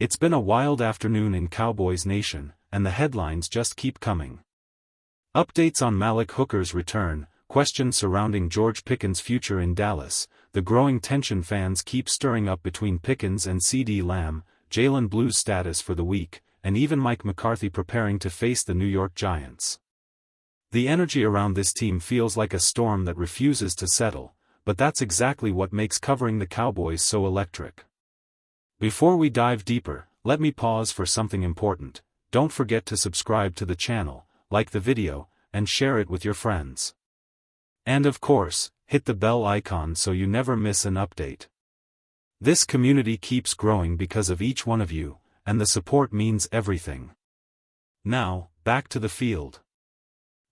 It's been a wild afternoon in Cowboys Nation, and the headlines just keep coming. Updates on Malik Hooker's return, questions surrounding George Pickens' future in Dallas, the growing tension fans keep stirring up between Pickens and CeeDee Lamb, Jalen Blue's status for the week, and even Mike McCarthy preparing to face the New York Giants. The energy around this team feels like a storm that refuses to settle, but that's exactly what makes covering the Cowboys so electric. Before we dive deeper, let me pause for something important. Don't forget to subscribe to the channel, like the video, and share it with your friends. And of course, hit the bell icon so you never miss an update. This community keeps growing because of each one of you, and the support means everything. Now, back to the field.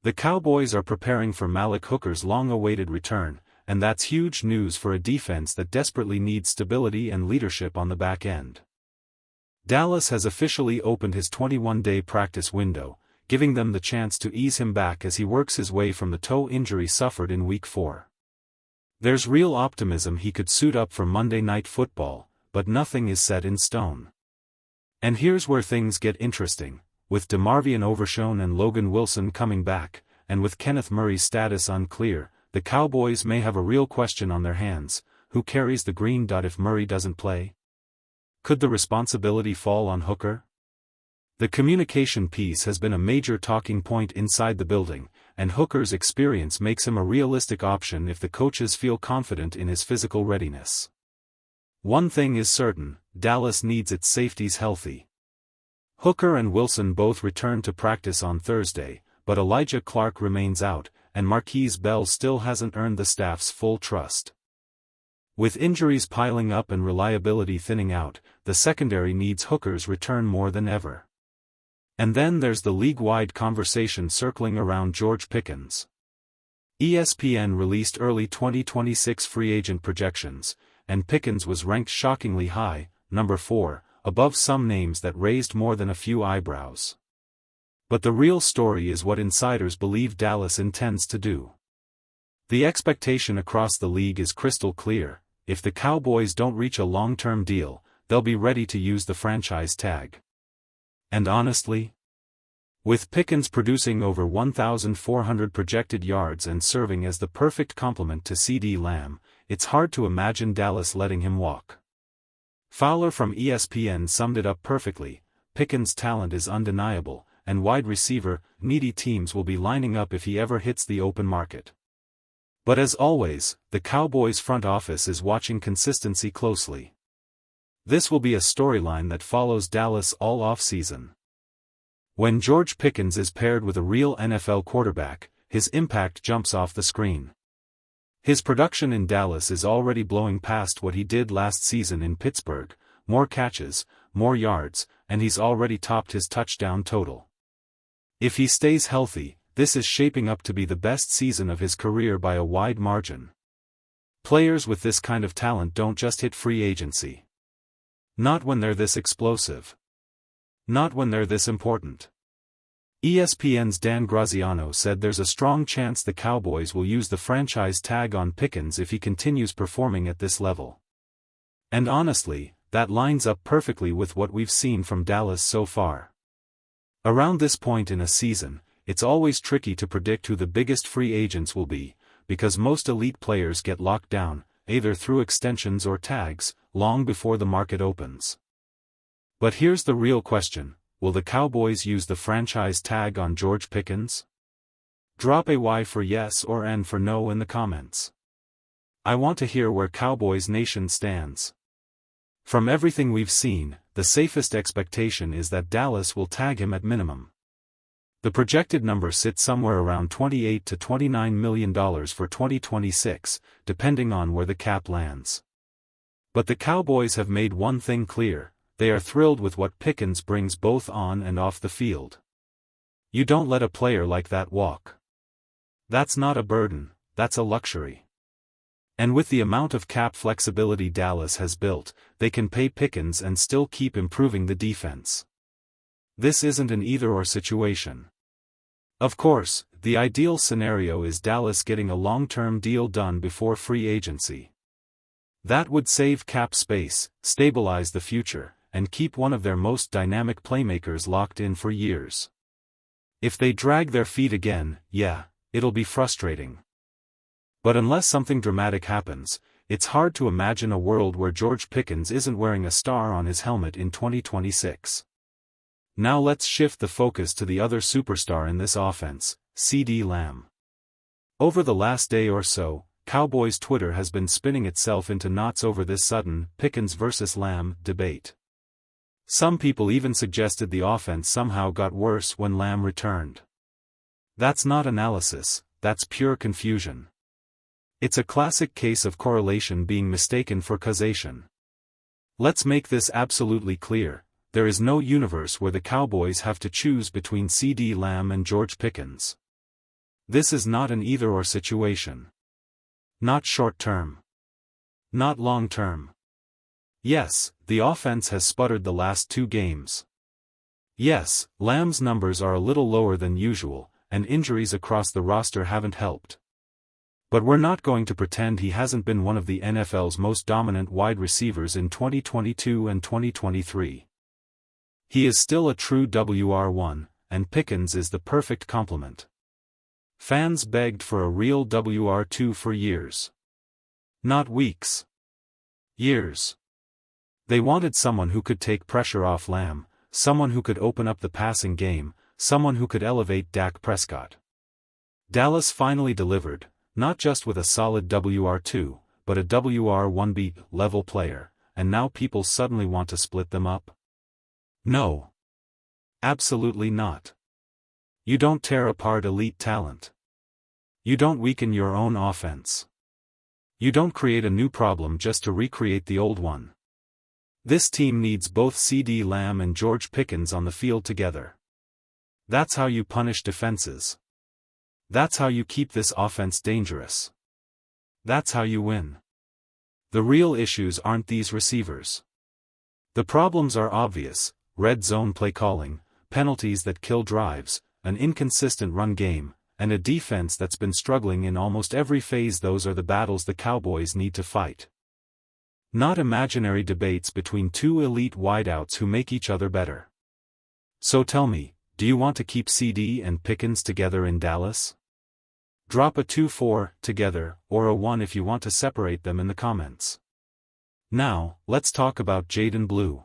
The Cowboys are preparing for Malik Hooker's long-awaited return, and that's huge news for a defense that desperately needs stability and leadership on the back end. Dallas has officially opened his 21-day practice window, giving them the chance to ease him back as he works his way from the toe injury suffered in Week 4. There's real optimism he could suit up for Monday Night Football, but nothing is set in stone. And here's where things get interesting, with DeMarvion Overshown and Logan Wilson coming back, and with Kenneth Murray's status unclear, the Cowboys may have a real question on their hands: who carries the green dot if Murray doesn't play? Could the responsibility fall on Hooker? The communication piece has been a major talking point inside the building, and Hooker's experience makes him a realistic option if the coaches feel confident in his physical readiness. One thing is certain: Dallas needs its safeties healthy. Hooker and Wilson both return to practice on Thursday, but Elijah Clark remains out, and Marquise Bell still hasn't earned the staff's full trust. With injuries piling up and reliability thinning out, the secondary needs Hooker's return more than ever. And then there's the league-wide conversation circling around George Pickens. ESPN released early 2026 free agent projections, and Pickens was ranked shockingly high, number 4, above some names that raised more than a few eyebrows. But the real story is what insiders believe Dallas intends to do. The expectation across the league is crystal clear: if the Cowboys don't reach a long-term deal, they'll be ready to use the franchise tag. And honestly, with Pickens producing over 1,400 projected yards and serving as the perfect complement to CeeDee Lamb, it's hard to imagine Dallas letting him walk. Fowler from ESPN summed it up perfectly: Pickens' talent is undeniable, and wide receiver needy teams will be lining up if he ever hits the open market. But as always, the Cowboys front office is watching consistency closely. This will be a storyline that follows Dallas all off-season. When George Pickens is paired with a real NFL quarterback, his impact jumps off the screen. His production in Dallas is already blowing past what he did last season in Pittsburgh: more catches, more yards, and he's already topped his touchdown total. If he stays healthy, this is shaping up to be the best season of his career by a wide margin. Players with this kind of talent don't just hit free agency. Not when they're this explosive. Not when they're this important. ESPN's Dan Graziano said there's a strong chance the Cowboys will use the franchise tag on Pickens if he continues performing at this level. And honestly, that lines up perfectly with what we've seen from Dallas so far. Around this point in a season, it's always tricky to predict who the biggest free agents will be, because most elite players get locked down, either through extensions or tags, long before the market opens. But here's the real question: will the Cowboys use the franchise tag on George Pickens? Drop a Y for yes or N for no in the comments. I want to hear where Cowboys Nation stands. From everything we've seen, the safest expectation is that Dallas will tag him at minimum. The projected number sits somewhere around $28 to $29 million for 2026, depending on where the cap lands. But the Cowboys have made one thing clear: they are thrilled with what Pickens brings both on and off the field. You don't let a player like that walk. That's not a burden, that's a luxury. And with the amount of cap flexibility Dallas has built, they can pay Pickens and still keep improving the defense. This isn't an either-or situation. Of course, the ideal scenario is Dallas getting a long-term deal done before free agency. That would save cap space, stabilize the future, and keep one of their most dynamic playmakers locked in for years. If they drag their feet again, yeah, it'll be frustrating. But unless something dramatic happens, it's hard to imagine a world where George Pickens isn't wearing a star on his helmet in 2026. Now let's shift the focus to the other superstar in this offense, CeeDee Lamb. Over the last day or so, Cowboys Twitter has been spinning itself into knots over this sudden Pickens versus Lamb debate. Some people even suggested the offense somehow got worse when Lamb returned. That's not analysis, that's pure confusion. It's a classic case of correlation being mistaken for causation. Let's make this absolutely clear: there is no universe where the Cowboys have to choose between CeeDee Lamb and George Pickens. This is not an either-or situation. Not short-term. Not long-term. Yes, the offense has sputtered the last 2 games. Yes, Lamb's numbers are a little lower than usual, and injuries across the roster haven't helped. But we're not going to pretend he hasn't been one of the NFL's most dominant wide receivers in 2022 and 2023. He is still a true WR1, and Pickens is the perfect complement. Fans begged for a real WR2 for years. Not weeks. Years. They wanted someone who could take pressure off Lamb, someone who could open up the passing game, someone who could elevate Dak Prescott. Dallas finally delivered, not just with a solid WR2, but a WR1B level player, and now people suddenly want to split them up? No. Absolutely not. You don't tear apart elite talent. You don't weaken your own offense. You don't create a new problem just to recreate the old one. This team needs both CeeDee Lamb and George Pickens on the field together. That's how you punish defenses. That's how you keep this offense dangerous. That's how you win. The real issues aren't these receivers. The problems are obvious: red zone play calling, penalties that kill drives, an inconsistent run game, and a defense that's been struggling in almost every phase. Those are the battles the Cowboys need to fight. Not imaginary debates between 2 elite wideouts who make each other better. So tell me, do you want to keep CeeDee and Pickens together in Dallas? Drop a 2-4 together, or a 1 if you want to separate them in the comments. Now, let's talk about Jaden Blue.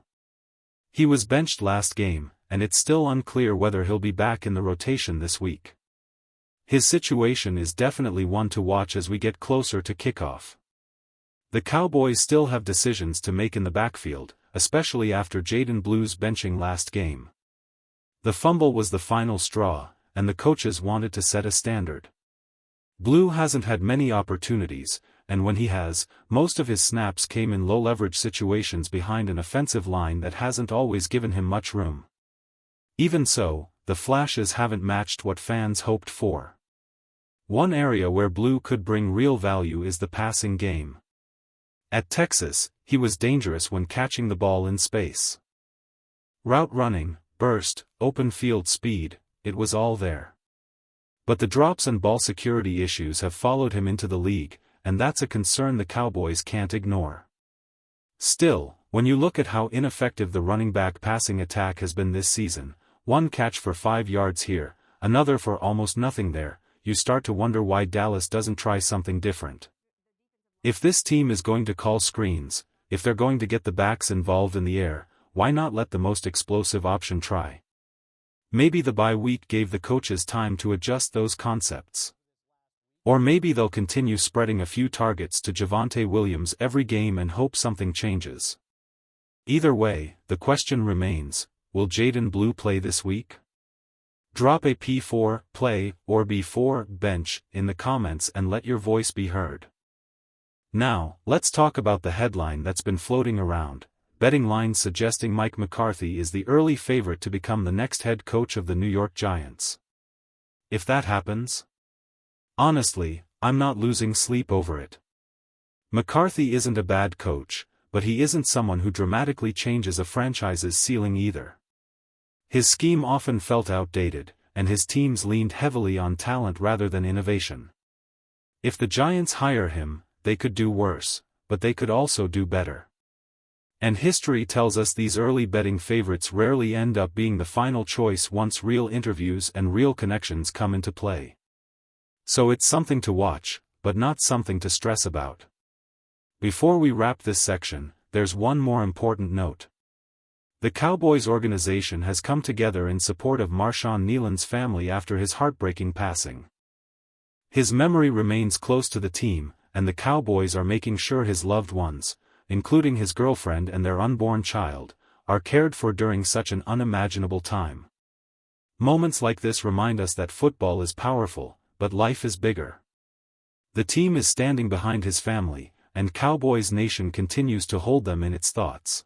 He was benched last game, and it's still unclear whether he'll be back in the rotation this week. His situation is definitely one to watch as we get closer to kickoff. The Cowboys still have decisions to make in the backfield, especially after Jaden Blue's benching last game. The fumble was the final straw, and the coaches wanted to set a standard. Blue hasn't had many opportunities, and when he has, most of his snaps came in low-leverage situations behind an offensive line that hasn't always given him much room. Even so, the flashes haven't matched what fans hoped for. One area where Blue could bring real value is the passing game. At Texas, he was dangerous when catching the ball in space. Route running, burst, open field speed, it was all there. But the drops and ball security issues have followed him into the league, and that's a concern the Cowboys can't ignore. Still, when you look at how ineffective the running back passing attack has been this season, 1 catch for 5 yards here, another for almost nothing there, you start to wonder why Dallas doesn't try something different. If this team is going to call screens, if they're going to get the backs involved in the air, why not let the most explosive option try? Maybe the bye week gave the coaches time to adjust those concepts. Or maybe they'll continue spreading a few targets to Javonte Williams every game and hope something changes. Either way, the question remains, will Jaden Blue play this week? Drop a P4 play or B4 bench in the comments and let your voice be heard. Now, let's talk about the headline that's been floating around. Betting lines suggesting Mike McCarthy is the early favorite to become the next head coach of the New York Giants. If that happens? Honestly, I'm not losing sleep over it. McCarthy isn't a bad coach, but he isn't someone who dramatically changes a franchise's ceiling either. His scheme often felt outdated, and his teams leaned heavily on talent rather than innovation. If the Giants hire him, they could do worse, but they could also do better. And history tells us these early betting favorites rarely end up being the final choice once real interviews and real connections come into play. So it's something to watch, but not something to stress about. Before we wrap this section, there's one more important note. The Cowboys organization has come together in support of Marshawn Kneeland's family after his heartbreaking passing. His memory remains close to the team, and the Cowboys are making sure his loved ones, including his girlfriend and their unborn child, are cared for during such an unimaginable time. Moments like this remind us that football is powerful, but life is bigger. The team is standing behind his family, and Cowboys Nation continues to hold them in its thoughts.